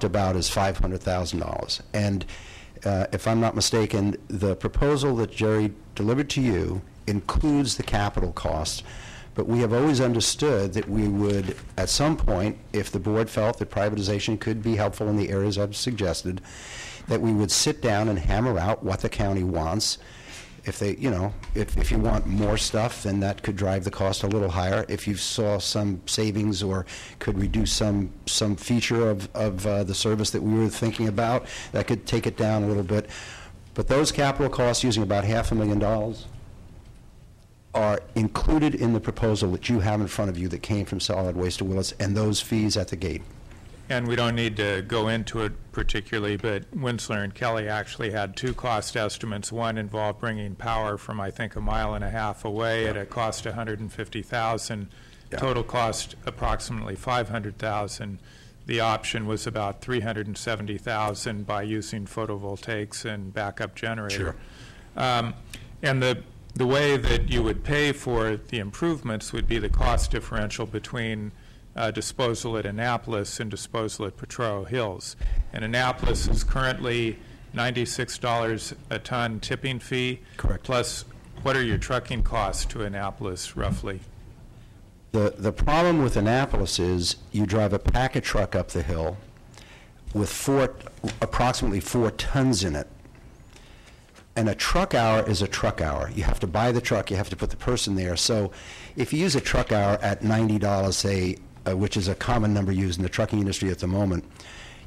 talked about is $500,000. And if I'm not mistaken, the proposal that Jerry delivered to you includes the capital cost. But we have always understood that we would, at some point, if the board felt that privatization could be helpful in the areas I've suggested, that we would sit down and hammer out what the county wants. If they, you know, if you want more stuff, then that could drive the cost a little higher. If you saw some savings or could reduce some feature of the service that we were thinking about, that could take it down a little bit. But those capital costs, using about $500,000, are included in the proposal that you have in front of you that came from Solid Waste to Willits, and those fees at the gate. And we don't need to go into it particularly, but Winsler and Kelly actually had two cost estimates. One involved bringing power from, I think, 1.5 miles away at a cost of $150,000. Yeah. Total cost approximately $500,000. The option was about $370,000 by using photovoltaics and backup generator. Sure. And the way that you would pay for the improvements would be the cost differential between disposal at Annapolis and disposal at Potrero Hills. And Annapolis is currently $96 a ton tipping fee. Correct. Plus, what are your trucking costs to Annapolis, roughly? The problem with Annapolis is you drive a packet truck up the hill with approximately 4 tons in it. And a truck hour is a truck hour. You have to buy the truck, you have to put the person there. So if you use a truck hour at $90, say, which is a common number used in the trucking industry at the moment,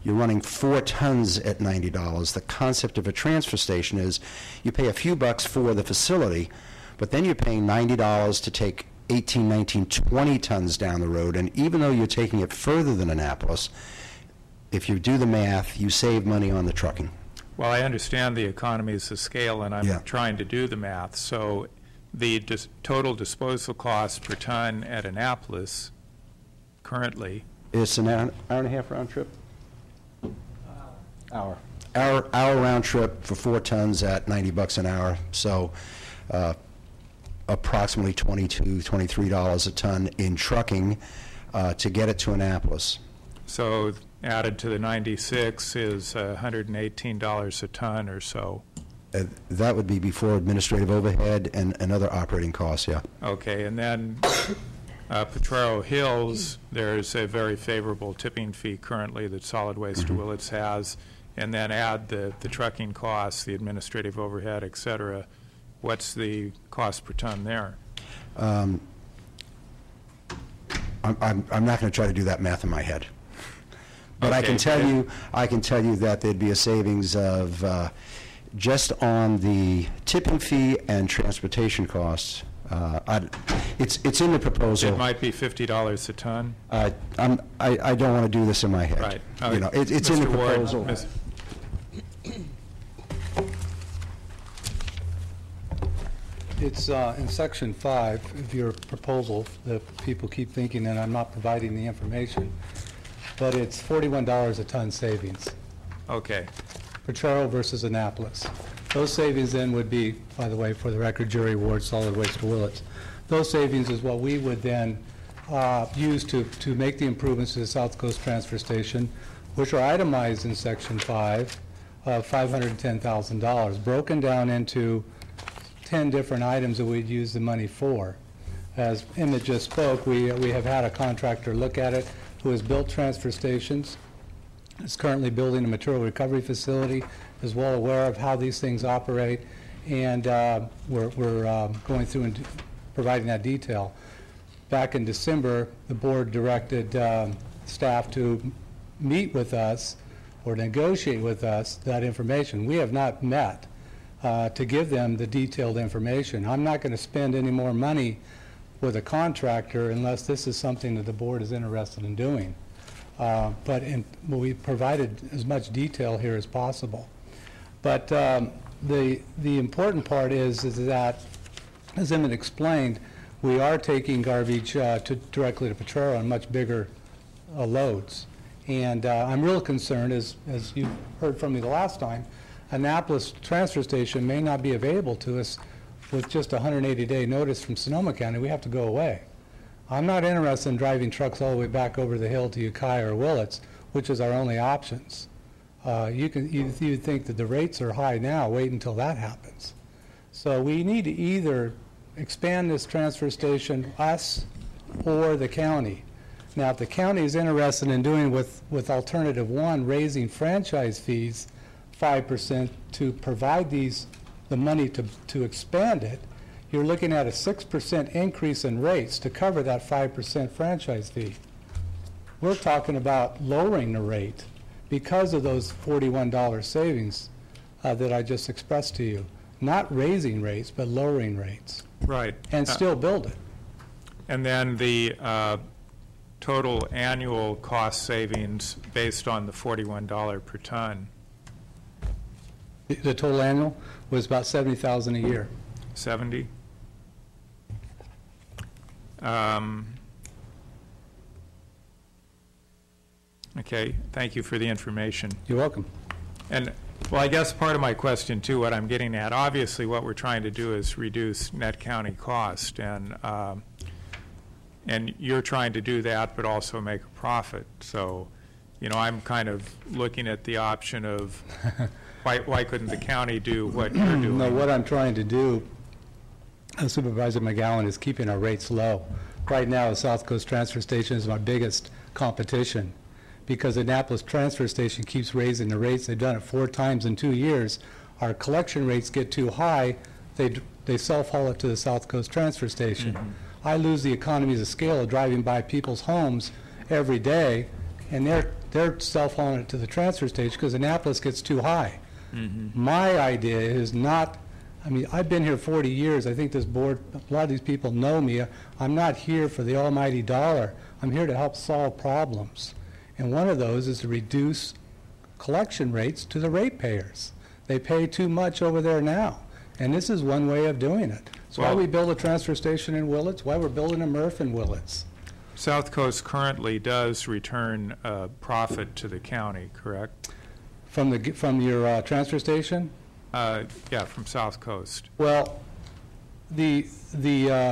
you're running 4 tons at $90. The concept of a transfer station is you pay a few bucks for the facility, but then you're paying $90 to take 18, 19, 20 tons down the road. And even though you're taking it further than Annapolis, if you do the math, you save money on the trucking. Well, I understand the economies of scale, and I'm trying to do the math. So the total disposal cost per ton at Annapolis currently is an hour and a half round trip? Hour round trip for 4 tons at $90 an hour. So approximately $22, $23 a ton in trucking to get it to Annapolis. So added to the 96 is $118 a ton or so. That would be before administrative overhead and other operating costs, yeah. Okay, and then Potrero Hills, there's a very favorable tipping fee currently that Solid Waste to Willits has, and then add the trucking costs, the administrative overhead, et cetera. What's the cost per ton there? I'm not going to try to do that math in my head. But okay, I can tell you that there'd be a savings of just on the tipping fee and transportation costs. It's in the proposal. It might be $50 a ton. I don't want to do this in my head. Right. You know, it's in the proposal. Ward, It's in section 5 of your proposal that people keep thinking that I'm not providing the information. But it's $41 a ton savings. Okay. Potrero versus Annapolis. Those savings then would be, by the way, for the record, Jerry Ward, Solid Waste to Willits. Those savings is what we would then use to make the improvements to the South Coast Transfer Station, which are itemized in section 5 of $510,000, broken down into 10 different items that we'd use the money for. As Emmett just spoke, we have had a contractor look at it who has built transfer stations, is currently building a material recovery facility, is well aware of how these things operate, and we're going through and providing that detail. Back in December, the board directed staff to meet with us or negotiate with us that information. We have not met to give them the detailed information. I'm not going to spend any more money with a contractor unless this is something that the board is interested in doing. But we provided as much detail here as possible. But the important part is that, as Emmett explained, we are taking garbage directly to Potrero on much bigger loads. And I'm real concerned, as you heard from me the last time, Annapolis transfer station may not be available to us with just a 180-day notice from Sonoma County. We have to go away. I'm not interested in driving trucks all the way back over the hill to Ukiah or Willits which is our only options. You think that the rates are high now, wait until that happens. So we need to either expand this transfer station, us or the county. Now, if the county is interested in doing with alternative one, raising franchise fees 5% to provide the money to expand it, you're looking at a 6% increase in rates to cover that 5% franchise fee. We're talking about lowering the rate because of those $41 savings that I just expressed to you. Not raising rates, but lowering rates. Right. And still build it. And then the total annual cost savings based on the $41 per ton. The total annual was about $70,000 a year. 70? Okay, thank you for the information. You're welcome. And, well, I guess part of my question, too, what I'm getting at, obviously what we're trying to do is reduce net county cost, and you're trying to do that but also make a profit. So, you know, I'm kind of looking at the option of why couldn't the county do what you're doing? No, what I'm trying to do, Supervisor McGowan, is keeping our rates low. Right now, the South Coast Transfer Station is my biggest competition because Annapolis Transfer Station keeps raising the rates. They've done it 4 times in 2 years. Our collection rates get too high, they self-haul it to the South Coast Transfer Station. Mm-hmm. I lose the economies of scale of driving by people's homes every day, and they're self-hauling it to the transfer station because Annapolis gets too high. Mm-hmm. My idea is not, I mean, I've been here 40 years. I think this board, a lot of these people know me. I'm not here for the almighty dollar. I'm here to help solve problems. And one of those is to reduce collection rates to the ratepayers. They pay too much over there now. And this is one way of doing it. That's why we build a transfer station in Willits, why we're building a MRF in Willits. South Coast currently does return a profit to the county, correct? From your transfer station? Yeah, from South Coast. Well, the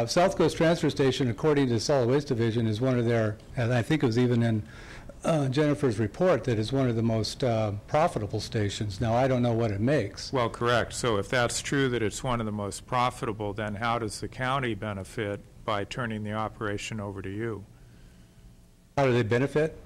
South Coast Transfer Station, according to the Solid Waste Division, is one of their, and I think it was even in Jennifer's report, that is one of the most profitable stations. Now, I don't know what it makes. Well, correct. So if that's true that it's one of the most profitable, then how does the county benefit by turning the operation over to you? How do they benefit?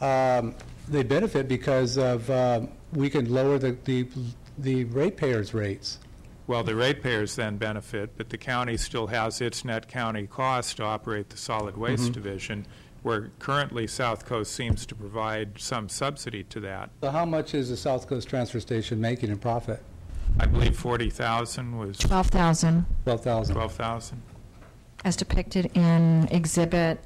They benefit because of we can lower the ratepayers' rates. Well, the ratepayers then benefit, but the county still has its net county cost to operate the solid waste division, where currently South Coast seems to provide some subsidy to that. So how much is the South Coast Transfer Station making in profit? I believe 40,000 was 12,000. 12,000. 12,000. As depicted in Exhibit.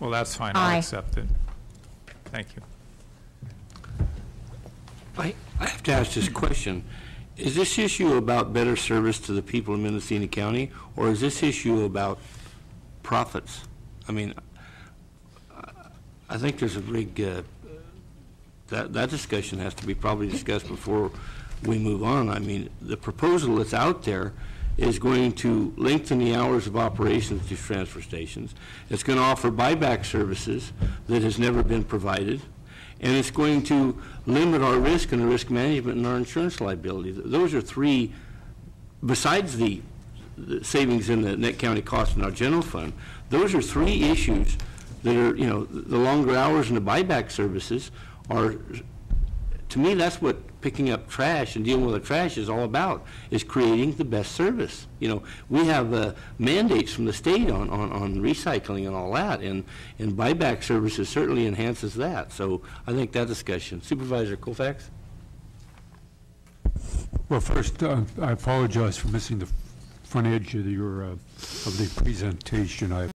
Well, that's fine. Aye. I'll accept it. Thank you. I have to ask this question. Is this issue about better service to the people in Mendocino County, or is this issue about profits? I mean, I think there's a big, that discussion has to be probably discussed before we move on. I mean, the proposal that's out there is going to lengthen the hours of operations of these transfer stations. It's going to offer buyback services that has never been provided. And it's going to limit our risk and our risk management and our insurance liability. Those are 3, besides the savings in the net county cost in our general fund, those are 3 issues that are, you know, the longer hours and the buyback services are, to me, that's what picking up trash and dealing with the trash is all about, is creating the best service. You know, we have mandates from the state on recycling and all that, and buyback services certainly enhances that. So I think that discussion. Supervisor Colfax? Well, first, I apologize for missing the front edge of the presentation. I